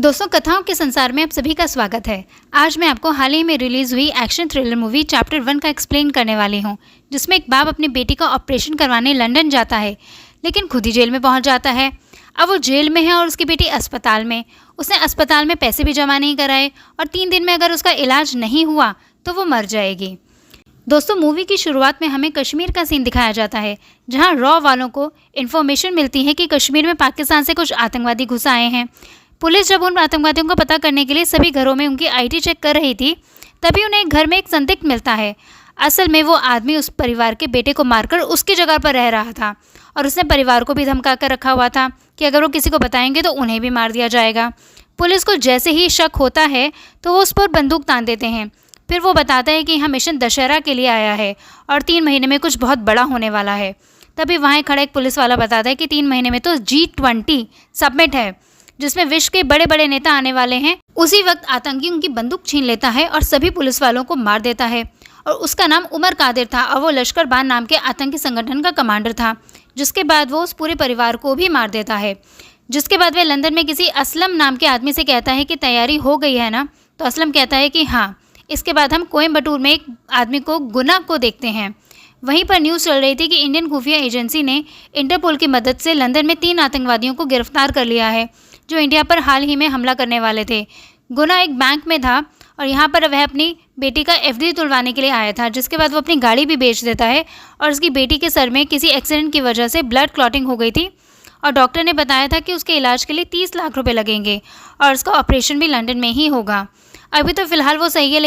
दोस्तों, कथाओं के संसार में आप सभी का स्वागत है। आज मैं आपको हाल ही में रिलीज हुई एक्शन थ्रिलर मूवी चैप्टर 1 का एक्सप्लेन करने वाली हूँ, जिसमें एक बाप अपनी बेटी का ऑपरेशन करवाने लंदन जाता है, लेकिन खुद ही जेल में पहुँच जाता है। अब वो जेल में है और उसकी बेटी अस्पताल में। उसने अस्पताल में पैसे भी जमा नहीं कराए और 3 दिन में अगर उसका इलाज नहीं हुआ तो वो मर जाएगी। दोस्तों, मूवी की शुरुआत में हमें कश्मीर का सीन दिखाया जाता है, जहाँ रॉ वालों को इन्फॉर्मेशन मिलती है कि कश्मीर में पाकिस्तान से कुछ आतंकवादी घुस आए हैं। पुलिस जब उन आतंकवादियों को पता करने के लिए सभी घरों में उनकी आईडी चेक कर रही थी, तभी उन्हें एक घर में एक संदिग्ध मिलता है। असल में वो आदमी उस परिवार के बेटे को मारकर उसकी जगह पर रह रहा था और उसने परिवार को भी धमका कर रखा हुआ था कि अगर वो किसी को बताएंगे तो उन्हें भी मार दिया जाएगा। पुलिस को जैसे ही शक होता है तो वो उस पर बंदूक तान देते हैं। फिर वो बताता है कि यहाँ मिशन दशहरा के लिए आया है और 3 महीने में कुछ बहुत बड़ा होने वाला है। तभी वहाँ खड़ा एक पुलिस वाला बताता है कि 3 महीने में तो G20 समिट है, जिसमें विश्व के बड़े बड़े नेता आने वाले हैं। उसी वक्त आतंकी उनकी बंदूक छीन लेता है और सभी पुलिस वालों को मार देता है। और उसका नाम उमर कादिर था और वो लश्कर बान नाम के आतंकी संगठन का कमांडर था। जिसके बाद वो उस पूरे परिवार को भी मार देता है। जिसके बाद वे लंदन में किसी असलम नाम के आदमी से कहता है कि तैयारी हो गई है ना, तो असलम कहता है कि हाँ। इसके बाद हम कोयम्बटूर में एक आदमी को गुना को देखते हैं। वहीं पर न्यूज़ चल रही थी कि इंडियन खुफिया एजेंसी ने इंटरपोल की मदद से लंदन में 3 आतंकवादियों को गिरफ्तार कर लिया है, जो इंडिया पर हाल ही में हमला करने वाले थे। गुना एक बैंक में था और यहाँ पर वह अपनी बेटी का एफडी तुलवाने के लिए आया था। जिसके बाद वो अपनी गाड़ी भी बेच देता है और उसकी बेटी के सर में किसी एक्सीडेंट की वजह से ब्लड क्लॉटिंग हो गई थी और डॉक्टर ने बताया था कि उसके इलाज के लिए 30 लाख रुपए लगेंगे और उसका ऑपरेशन भी लंदन में ही होगा। अभी तो फिलहाल वो सही है,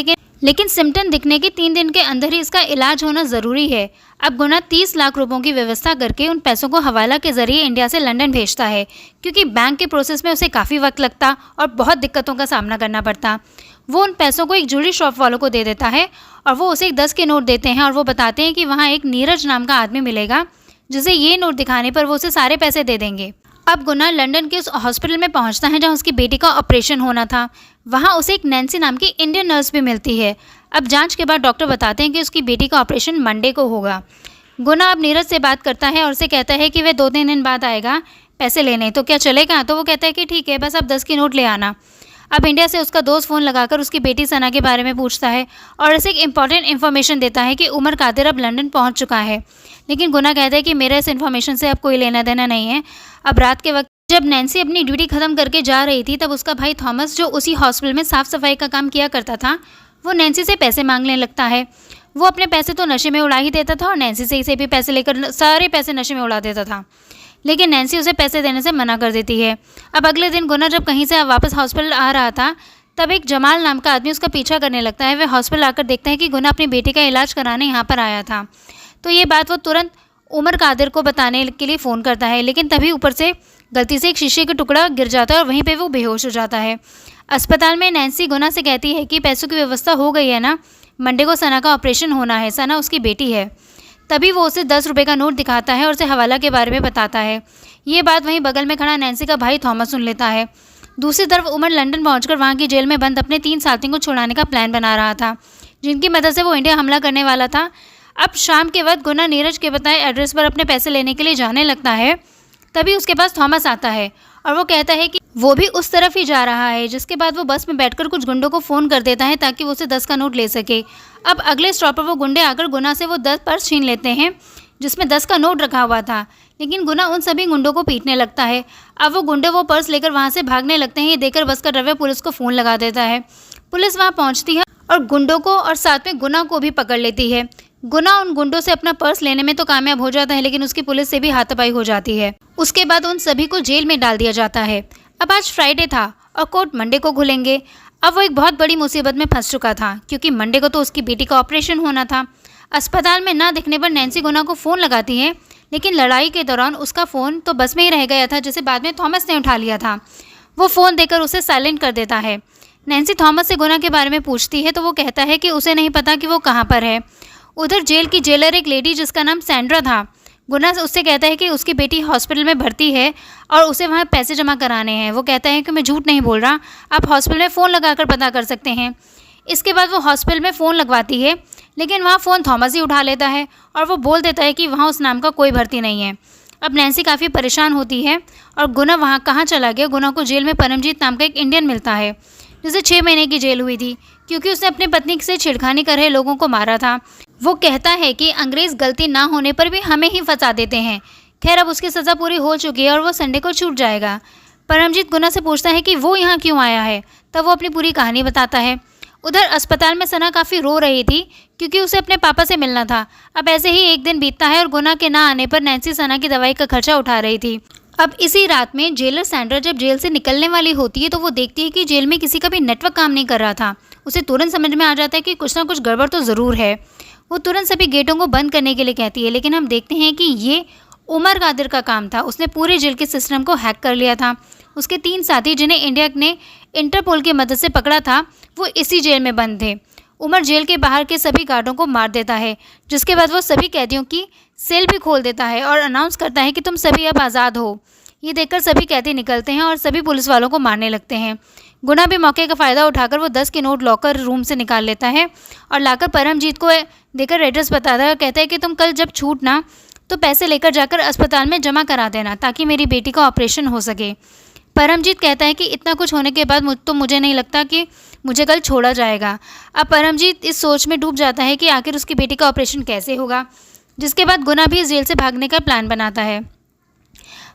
लेकिन सिम्टम दिखने के 3 दिन के अंदर ही इसका इलाज होना ज़रूरी है। अब गुना 30 लाख रुपयों की व्यवस्था करके उन पैसों को हवाला के ज़रिए इंडिया से लंदन भेजता है, क्योंकि बैंक के प्रोसेस में उसे काफ़ी वक्त लगता और बहुत दिक्कतों का सामना करना पड़ता। वो उन पैसों को एक ज्वेलरी शॉप वालों को दे देता है और वो उसे एक 10 के नोट देते हैं और वो बताते हैं कि वहाँ एक नीरज नाम का आदमी मिलेगा, जिसे ये नोट दिखाने पर वो उसे सारे पैसे दे देंगे। अब गुना लंदन के उस हॉस्पिटल में पहुंचता है जहां उसकी बेटी का ऑपरेशन होना था। वहां उसे एक नैन्सी नाम की इंडियन नर्स भी मिलती है। अब जांच के बाद डॉक्टर बताते हैं कि उसकी बेटी का ऑपरेशन मंडे को होगा। गुना अब नीरज से बात करता है और उसे कहता है कि वह 2-3 दिन बाद आएगा पैसे लेने, तो क्या चलेगा? तो वो कहता है कि ठीक है, बस अब 10 की नोट ले आना। अब इंडिया से उसका दोस्त फ़ोन लगाकर उसकी बेटी सना के बारे में पूछता है और उसे एक इम्पॉर्टेंट इन्फॉर्मेशन देता है कि उमर कादिर अब लंदन पहुंच चुका है। लेकिन गुना कहता है कि मेरा इस इन्फॉर्मेशन से अब कोई लेना देना नहीं है। अब रात के वक्त जब नैन्सी अपनी ड्यूटी ख़त्म करके जा रही थी, तब उसका भाई थॉमस, जो उसी हॉस्पिटल में साफ़ सफाई का काम किया करता था, वो नैन्सी से पैसे मांगने लगता है। वो अपने पैसे तो नशे में उड़ा ही देता था और नैन्सी से भी पैसे लेकर सारे पैसे नशे में उड़ा देता था, लेकिन नैन्सी उसे पैसे देने से मना कर देती है। अब अगले दिन गुना जब कहीं से वापस हॉस्पिटल आ रहा था, तब एक जमाल नाम का आदमी उसका पीछा करने लगता है। वह हॉस्पिटल आकर देखता है कि गुना अपनी बेटी का इलाज कराने यहाँ पर आया था। तो ये बात वो तुरंत उमर कादिर को बताने के लिए फ़ोन करता है, लेकिन तभी ऊपर से गलती से एक शीशे का टुकड़ा गिर जाता है और वहीं पे वो बेहोश हो जाता है। अस्पताल में नैन्सी गुना से कहती है कि पैसों की व्यवस्था हो गई है ना, मंडे को सना का ऑपरेशन होना है, सना उसकी बेटी है। तभी वो उसे 10 रुपये का नोट दिखाता है और उसे हवाला के बारे में बताता है। ये बात वहीं बगल में खड़ा नैन्सी का भाई थॉमस सुन लेता है। दूसरी तरफ उमर लंदन पहुंचकर वहाँ की जेल में बंद अपने 3 साथियों को छुड़ाने का प्लान बना रहा था, जिनकी मदद से वो इंडिया हमला करने वाला था। अब शाम के वक्त गुना नीरज के बताए एड्रेस पर अपने पैसे लेने के लिए जाने लगता है। तभी उसके पास थॉमस आता है और वो कहता है कि वो भी उस तरफ ही जा रहा है। जिसके बाद वो बस में बैठकर कुछ गुंडों को फ़ोन कर देता है ताकि वो उसे 10 का नोट ले सके। अब अगले स्टॉप पर वो गुंडे आकर गुना से वो 10 पर्स छीन लेते हैं, जिसमें 10 का नोट रखा हुआ था, लेकिन गुना उन सभी गुंडों को पीटने लगता है। अब वो गुंडे वो पर्स लेकर वहाँ से भागने लगते हैं। ये देखकर बस का ड्राइवर पुलिस को फ़ोन लगा देता है। पुलिस वहाँ पहुँचती है और गुंडों को और साथ में गुना को भी पकड़ लेती है। गुना उन गुंडों से अपना पर्स लेने में तो कामयाब हो जाता है, लेकिन उसकी पुलिस से भी हाथापाई हो जाती है। उसके बाद उन सभी को जेल में डाल दिया जाता है। अब आज फ्राइडे था और कोर्ट मंडे को खुलेंगे। अब वो एक बहुत बड़ी मुसीबत में फंस चुका था, क्योंकि मंडे को तो उसकी बेटी का ऑपरेशन होना था। अस्पताल में ना दिखने पर नैन्सी गुना को फ़ोन लगाती है, लेकिन लड़ाई के दौरान उसका फ़ोन तो बस में ही रह गया था, जिसे बाद में थॉमस ने उठा लिया था। वो फ़ोन देकर उसे साइलेंट कर देता है। नैन्सी थॉमस से गुना के बारे में पूछती है तो वो कहता है कि उसे नहीं पता कि वो कहाँ पर है। उधर जेल की जेलर एक लेडी जिसका नाम सैंड्रा था। गुना उससे कहता है कि उसकी बेटी हॉस्पिटल में भर्ती है और उसे वहाँ पैसे जमा कराने हैं। वो कहता है कि मैं झूठ नहीं बोल रहा, आप हॉस्पिटल में फ़ोन लगाकर पता कर सकते हैं। इसके बाद वो हॉस्पिटल में फ़ोन लगवाती है, लेकिन वहाँ फ़ोन थॉमस ही उठा लेता है और वो बोल देता है कि वहाँ उस नाम का कोई भर्ती नहीं है। अब नैन्सी काफ़ी परेशान होती है और गुना वहाँ कहाँ चला गया। गुना को जेल में परमजीत नाम का एक इंडियन मिलता है जिसे 6 महीने की जेल हुई थी क्योंकि उसने अपनी पत्नी से छेड़खानी कर रहे लोगों को मारा था। वो कहता है कि अंग्रेज़ गलती ना होने पर भी हमें ही फंसा देते हैं। खैर अब उसकी सज़ा पूरी हो चुकी है और वो संडे को छूट जाएगा। परमजीत गुना से पूछता है कि वो यहाँ क्यों आया है, तब वो अपनी पूरी कहानी बताता है। उधर अस्पताल में सना काफ़ी रो रही थी क्योंकि उसे अपने पापा से मिलना था। अब ऐसे ही एक दिन बीतता है और गुना के ना आने पर नैन्सी सना की दवाई का खर्चा उठा रही थी। अब इसी रात में जेलर सैंड्रा जब जेल से निकलने वाली होती है तो वो देखती है कि जेल में किसी का भी नेटवर्क काम नहीं कर रहा था। उसे तुरंत समझ में आ जाता है कि कुछ ना कुछ गड़बड़ तो ज़रूर है। वो तुरंत सभी गेटों को बंद करने के लिए कहती है, लेकिन हम देखते हैं कि ये उमर कादिर का काम था। उसने पूरे जेल के सिस्टम को हैक कर लिया था। उसके 3 साथी जिन्हें इंडिया ने इंटरपोल की मदद से पकड़ा था वो इसी जेल में बंद थे। उमर जेल के बाहर के सभी गार्डों को मार देता है, जिसके बाद वो सभी कैदियों की सेल भी खोल देता है और अनाउंस करता है कि तुम सभी अब आज़ाद हो। ये देखकर सभी कैदी निकलते हैं और सभी पुलिस वालों को मारने लगते हैं। गुना भी मौके का फ़ायदा उठाकर वो 10 के नोट लॉकर रूम से निकाल लेता है और लाकर परमजीत को देकर एड्रेस बताता है और कहता है कि तुम कल जब छूटना तो पैसे लेकर जाकर अस्पताल में जमा करा देना ताकि मेरी बेटी का ऑपरेशन हो सके। परमजीत कहता है कि इतना कुछ होने के बाद मुझे नहीं लगता कि मुझे कल छोड़ा जाएगा। अब परमजीत इस सोच में डूब जाता है कि आखिर उसकी बेटी का ऑपरेशन कैसे होगा, जिसके बाद गुना भी इस जेल से भागने का प्लान बनाता है।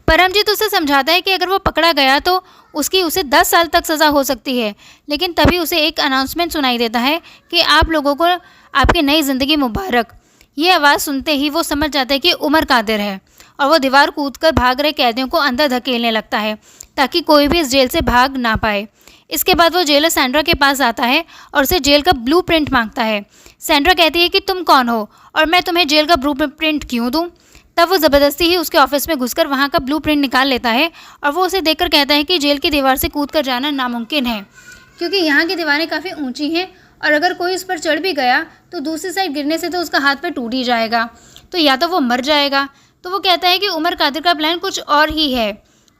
परमजीत उसे समझाता है कि अगर वो पकड़ा गया तो उसे 10 साल तक सज़ा हो सकती है, लेकिन तभी उसे एक अनाउंसमेंट सुनाई देता है कि आप लोगों को आपकी नई ज़िंदगी मुबारक। ये आवाज़ सुनते ही वो समझ जाता है कि उमर कादिर है और वो दीवार कूदकर भाग रहे कैदियों को अंदर धकेलने लगता है ताकि कोई भी इस जेल से भाग ना पाए। इसके बाद वो जेलर सैंड्रा के पास आता है और उसे जेल का ब्लूप्रिंट मांगता है। सैंड्रा कहती है कि तुम कौन हो और मैं तुम्हें जेल का ब्लूप्रिंट क्यों दूँ। तब वो ज़बरदस्ती ही उसके ऑफिस में घुसकर वहाँ का ब्लूप्रिंट निकाल लेता है और वो उसे देखकर कहता है कि जेल की दीवार से कूदकर जाना नामुमकिन है क्योंकि यहाँ की दीवारें काफ़ी ऊंची हैं और अगर कोई उस पर चढ़ भी गया तो दूसरी साइड गिरने से तो उसका हाथ पैर टूट ही जाएगा, तो या तो वो मर जाएगा। तो वो कहता है कि उमर कादिर का प्लान कुछ और ही है।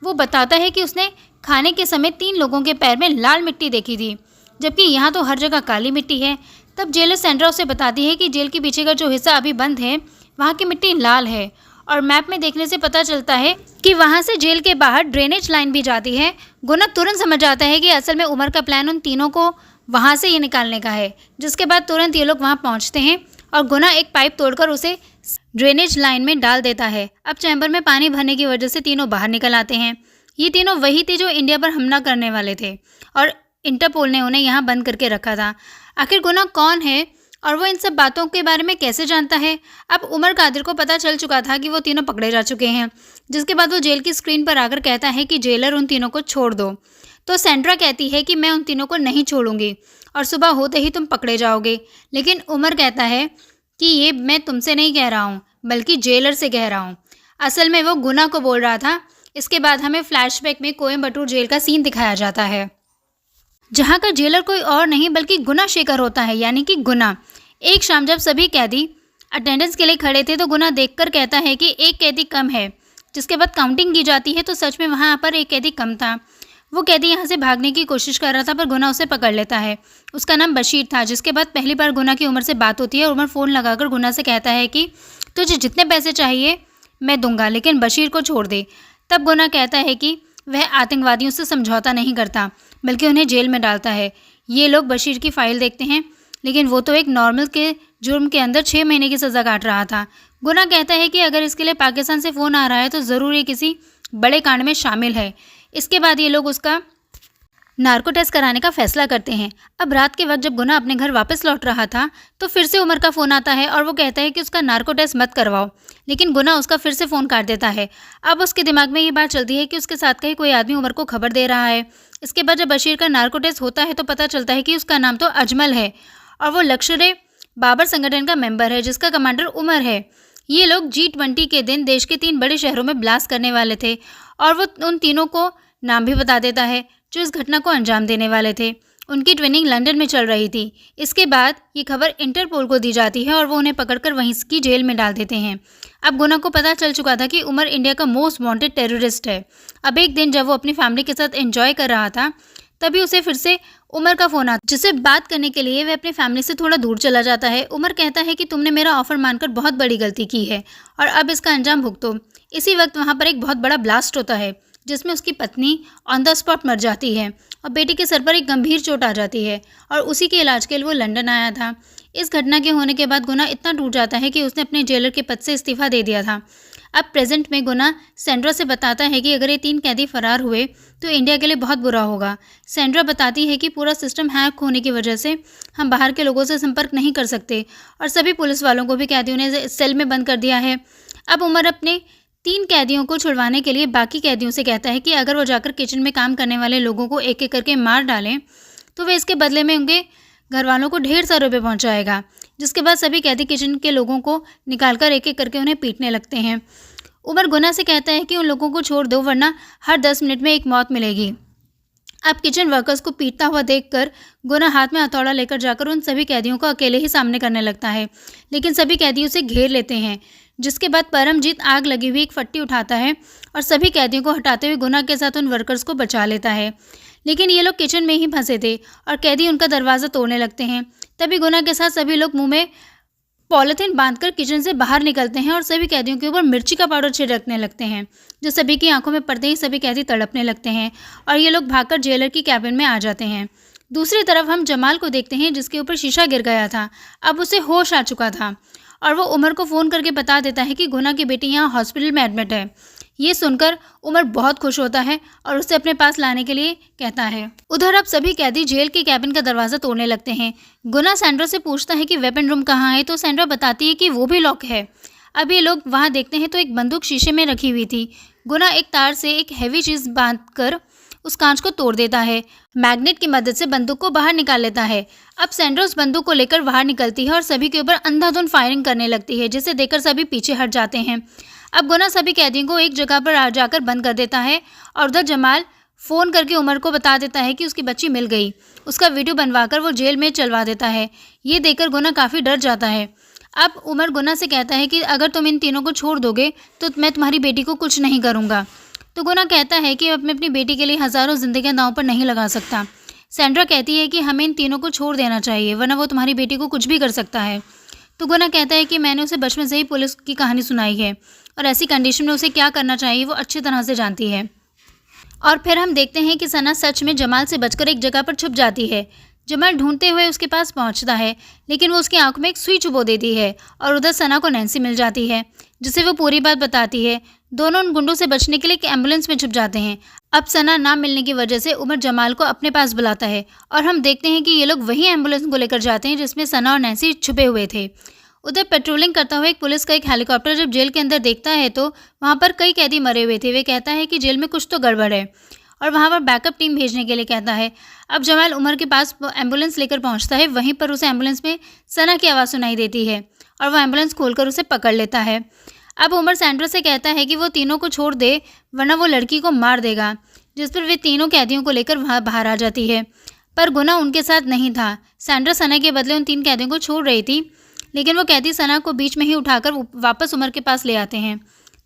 वो बताता है कि उसने खाने के समय 3 लोगों के पैर में लाल मिट्टी देखी थी, जबकि यहाँ तो हर जगह काली मिट्टी है। तब जेलर सैंड्रा उसे बताती है कि जेल के पीछे का जो हिस्सा अभी बंद है वहाँ की मिट्टी लाल है और मैप में देखने से पता चलता है कि वहाँ से जेल के बाहर ड्रेनेज लाइन भी जाती है। गुना तुरंत समझ जाता है कि असल में उमर का प्लान उन तीनों को वहाँ से ये निकालने का है, जिसके बाद तुरंत ये लोग वहाँ पहुँचते हैं और गुना एक पाइप तोड़कर उसे ड्रेनेज लाइन में डाल देता है। अब चैम्बर में पानी भरने की वजह से तीनों बाहर निकल आते हैं। ये तीनों वही थे जो इंडिया पर हमला करने वाले थे और इंटरपोल ने उन्हें यहाँ बंद करके रखा था। आखिर गुना कौन है और वो इन सब बातों के बारे में कैसे जानता है। अब उमर कादिर को पता चल चुका था कि वो तीनों पकड़े जा चुके हैं, जिसके बाद वो जेल की स्क्रीन पर आकर कहता है कि जेलर उन तीनों को छोड़ दो। तो सैंड्रा कहती है कि मैं उन तीनों को नहीं छोड़ूंगी और सुबह होते ही तुम पकड़े जाओगे। लेकिन उमर कहता है कि ये मैं तुमसे नहीं कह रहा हूँ बल्कि जेलर से कह रहा हूँ। असल में वो गुना को बोल रहा था। इसके बाद हमें फ्लैशबैक में कोयम्बटूर जेल का सीन दिखाया जाता है, जहाँ का जेलर कोई और नहीं बल्कि गुना शेखर होता है, यानी कि गुना। एक शाम जब सभी कैदी अटेंडेंस के लिए खड़े थे तो गुना देखकर कहता है कि एक कैदी कम है, जिसके बाद काउंटिंग की जाती है तो सच में वहाँ पर एक कैदी कम था। वो कैदी यहाँ से भागने की कोशिश कर रहा था पर गुना उसे पकड़ लेता है। उसका नाम बशीर था। जिसके बाद पहली बार गुना की उमर से बात होती है और उमर फ़ोन लगाकर गुना से कहता है कि तुझे जितने पैसे चाहिए मैं दूंगा, लेकिन बशीर को छोड़ दे। तब गुना कहता है कि वह आतंकवादियों से समझौता नहीं करता बल्कि उन्हें जेल में डालता है। ये लोग बशीर की फ़ाइल देखते हैं, लेकिन वो तो एक नॉर्मल के जुर्म के अंदर 6 महीने की सज़ा काट रहा था। गुना कहता है कि अगर इसके लिए पाकिस्तान से फ़ोन आ रहा है तो ज़रूर ये किसी बड़े कांड में शामिल है। इसके बाद ये लोग उसका नार्को टेस्ट कराने का फैसला करते हैं। अब रात के वक्त जब गुना अपने घर वापस लौट रहा था तो फिर से उमर का फ़ोन आता है और वो कहता है कि उसका नार्को टेस्ट मत करवाओ, लेकिन गुना उसका फिर से फ़ोन काट देता है। अब उसके दिमाग में ये बात चलती है कि उसके साथ का ही कोई आदमी उमर को खबर दे रहा है। इसके बाद जब बशीर का नार्को टेस्ट होता है तो पता चलता है कि उसका नाम तो अजमल है और वो लश्कर बाबर संगठन का मेंबर है, जिसका कमांडर उमर है। ये लोग G20 के दिन देश के 3 बड़े शहरों में ब्लास्ट करने वाले थे और वो उन तीनों को नाम भी बता देता है जो इस घटना को अंजाम देने वाले थे। उनकी ट्रेनिंग लंदन में चल रही थी। इसके बाद ये खबर इंटरपोल को दी जाती है और वो उन्हें पकड़कर वहीं की जेल में डाल देते हैं। अब गुना को पता चल चुका था कि उमर इंडिया का मोस्ट वांटेड टेररिस्ट है। अब एक दिन जब वो अपनी फैमिली के साथ एंजॉय कर रहा था तभी उसे फिर से उमर का फ़ोन आता, जिससे बात करने के लिए वह अपनी फैमिली से थोड़ा दूर चला जाता है। उमर कहता है कि तुमने मेरा ऑफ़र मानकर बहुत बड़ी गलती की है और अब इसका अंजाम भुगतो। इसी वक्त वहाँ पर एक बहुत बड़ा ब्लास्ट होता है जिसमें उसकी पत्नी ऑन द स्पॉट मर जाती है और बेटी के सर पर एक गंभीर चोट आ जाती है और उसी के इलाज के लिए वो लंदन आया था। इस घटना के होने के बाद गुना इतना टूट जाता है कि उसने अपने जेलर के पद से इस्तीफा दे दिया था। अब प्रेजेंट में गुना सेंड्रा से बताता है कि अगर ये 3 कैदी फरार हुए तो इंडिया के लिए बहुत बुरा होगा। सेंड्रा बताती है कि पूरा सिस्टम हैक होने की वजह से हम बाहर के लोगों से संपर्क नहीं कर सकते और सभी पुलिस वालों को भी कैदियों ने सेल में बंद कर दिया है। अब उमर अपने 3 कैदियों को छुड़वाने के लिए बाकी कैदियों से कहता है कि अगर वो जाकर किचन में काम करने वाले लोगों को एक एक करके मार डालें तो वे इसके बदले में उनके घर वालों को ढेर सारे रुपये पहुँचाएगा। जिसके बाद सभी कैदी किचन के लोगों को निकालकर एक एक करके उन्हें पीटने लगते हैं। उमर गुना से कहता है कि उन लोगों को छोड़ दो वरना हर 10 मिनट में एक मौत मिलेगी। अब किचन वर्कर्स को पीटता हुआ देखकर गुना हाथ में हथौड़ा लेकर जाकर उन सभी कैदियों को अकेले ही सामने करने लगता है, लेकिन सभी कैदियों से घेर लेते हैं। जिसके बाद परमजीत आग लगी हुई एक फट्टी उठाता है और सभी कैदियों को हटाते हुए गुना के साथ उन वर्कर्स को बचा लेता है। लेकिन ये लोग किचन में ही फंसे थे और कैदी उनका दरवाज़ा तोड़ने लगते हैं। तभी गुना के साथ सभी लोग मुंह में पॉलिथीन बांधकर किचन से बाहर निकलते हैं और सभी कैदियों के ऊपर मिर्ची का पाउडर छिड़कने लगते हैं, जो सभी की आंखों में पड़ते ही सभी कैदी तड़पने लगते हैं और ये लोग भागकर जेलर की कैबिन में आ जाते हैं। दूसरी तरफ हम जमाल को देखते हैं जिसके ऊपर शीशा गिर गया था। अब उसे होश आ चुका था और वो उमर को फ़ोन करके बता देता है कि गुना की बेटी यहाँ हॉस्पिटल में एडमिट है। ये सुनकर उमर बहुत खुश होता है और उसे अपने पास लाने के लिए कहता है। उधर अब सभी कैदी जेल के कैबिन का दरवाज़ा तोड़ने लगते हैं। गुना सैंड्रा से पूछता है कि वेपन रूम कहाँ है, तो सैंड्रा बताती है कि वो भी लॉक है। अब ये लोग वहाँ देखते हैं तो एक बंदूक शीशे में रखी हुई थी। गुना एक तार से एक हैवी चीज़ बांधकर उस कांच को तोड़ देता है। मैग्नेट की मदद से बंदूक को बाहर निकाल लेता है। अब सैंड्रा उस बंदूक को लेकर बाहर निकलती है और सभी के ऊपर अंधाधुंध फायरिंग करने लगती है, जिसे देखकर सभी पीछे हट जाते हैं। अब गुना सभी कैदियों को एक जगह पर जाकर बंद कर देता है और उधर जमाल फ़ोन करके उमर को बता देता है कि उसकी बच्ची मिल गई। उसका वीडियो बनवाकर वो जेल में चलवा देता है। ये देखकर गुना काफ़ी डर जाता है। अब उमर गुना से कहता है कि अगर तुम इन तीनों को छोड़ दोगे तो मैं तुम्हारी बेटी को कुछ नहीं करूँगा। तो गुना कहता है कि मैं अपनी बेटी के लिए हज़ारों जिंदगियां दांव पर नहीं लगा सकता। सैंड्रा कहती है कि हमें इन तीनों को छोड़ देना चाहिए वरना वो तुम्हारी बेटी को कुछ भी कर सकता है। तो गुना कहता है कि मैंने उसे बचपन से ही पुलिस की कहानी सुनाई है और ऐसी कंडीशन में उसे क्या करना चाहिए वो अच्छी तरह से जानती है। और फिर हम देखते हैं कि सना सच में जमाल से बचकर एक जगह पर छुप जाती है। जमाल ढूंढते हुए उसके पास पहुंचता है, लेकिन वो उसकी आंखों में एक सुई चुभो देती है और उधर सना को नैन्सी मिल जाती है, जिसे वो पूरी बात बताती है। दोनों उन गुंडों से बचने के लिए एक एम्बुलेंस में छुप जाते हैं। अब सना ना मिलने की वजह से उमर जमाल को अपने पास बुलाता है और हम देखते हैं कि ये लोग वही एम्बुलेंस को लेकर जाते हैं जिसमें सना और नैन्सी छुपे हुए थे। उधर पेट्रोलिंग करता हुआ एक पुलिस का एक हेलीकॉप्टर जब जेल के अंदर देखता है तो वहाँ पर कई कैदी मरे हुए थे। वे कहता है कि जेल में कुछ तो गड़बड़ है और वहाँ पर बैकअप टीम भेजने के लिए कहता है। अब जमाल उमर के पास एम्बुलेंस लेकर पहुँचता है। वहीं पर उसे एम्बुलेंस में सना की आवाज़ सुनाई देती है और वह एम्बुलेंस खोलकर उसे पकड़ लेता है। अब उमर सैंड्रा से कहता है कि वो तीनों को छोड़ दे वरना वो लड़की को मार देगा, जिस पर वे तीनों कैदियों को लेकर वहाँ बाहर आ जाती है। पर गुना उनके साथ नहीं था। सैंड्रा सना के बदले उन 3 कैदियों को छोड़ रही थी, लेकिन वो कैदी सना को बीच में ही उठाकर वापस उमर के पास ले आते हैं।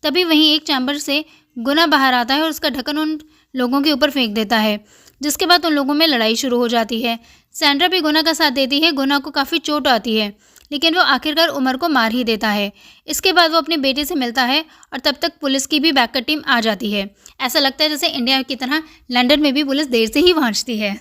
तभी वहीं एक चैम्बर से गुना बाहर आता है और उसका ढक्कन उन लोगों के ऊपर फेंक देता है, जिसके बाद उन लोगों में लड़ाई शुरू हो जाती है। सैंड्रा भी गुना का साथ देती है। गुना को काफ़ी चोट आती है, लेकिन वो आखिरकार उमर को मार ही देता है। इसके बाद वो अपने बेटे से मिलता है और तब तक पुलिस की भी बैकअप टीम आ जाती है। ऐसा लगता है जैसे इंडिया की तरह लंदन में भी पुलिस देर से ही पहुँचती है।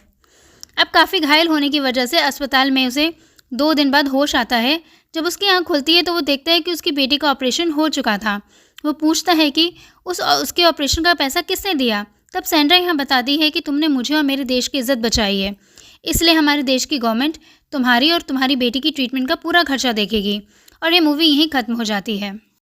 अब काफ़ी घायल होने की वजह से अस्पताल में उसे 2 दिन बाद होश आता है। जब उसकी आँख खुलती है तो वो देखता है कि उसकी बेटी का ऑपरेशन हो चुका था। वो पूछता है कि उसके ऑपरेशन का पैसा किसने दिया। तब सैंड्रा यहाँ बताती है कि तुमने मुझे और मेरे देश की इज्जत बचाई है, इसलिए हमारे देश की गवर्नमेंट तुम्हारी और तुम्हारी बेटी की ट्रीटमेंट का पूरा खर्चा देखेगी। और ये मूवी यहीं ख़त्म हो जाती है।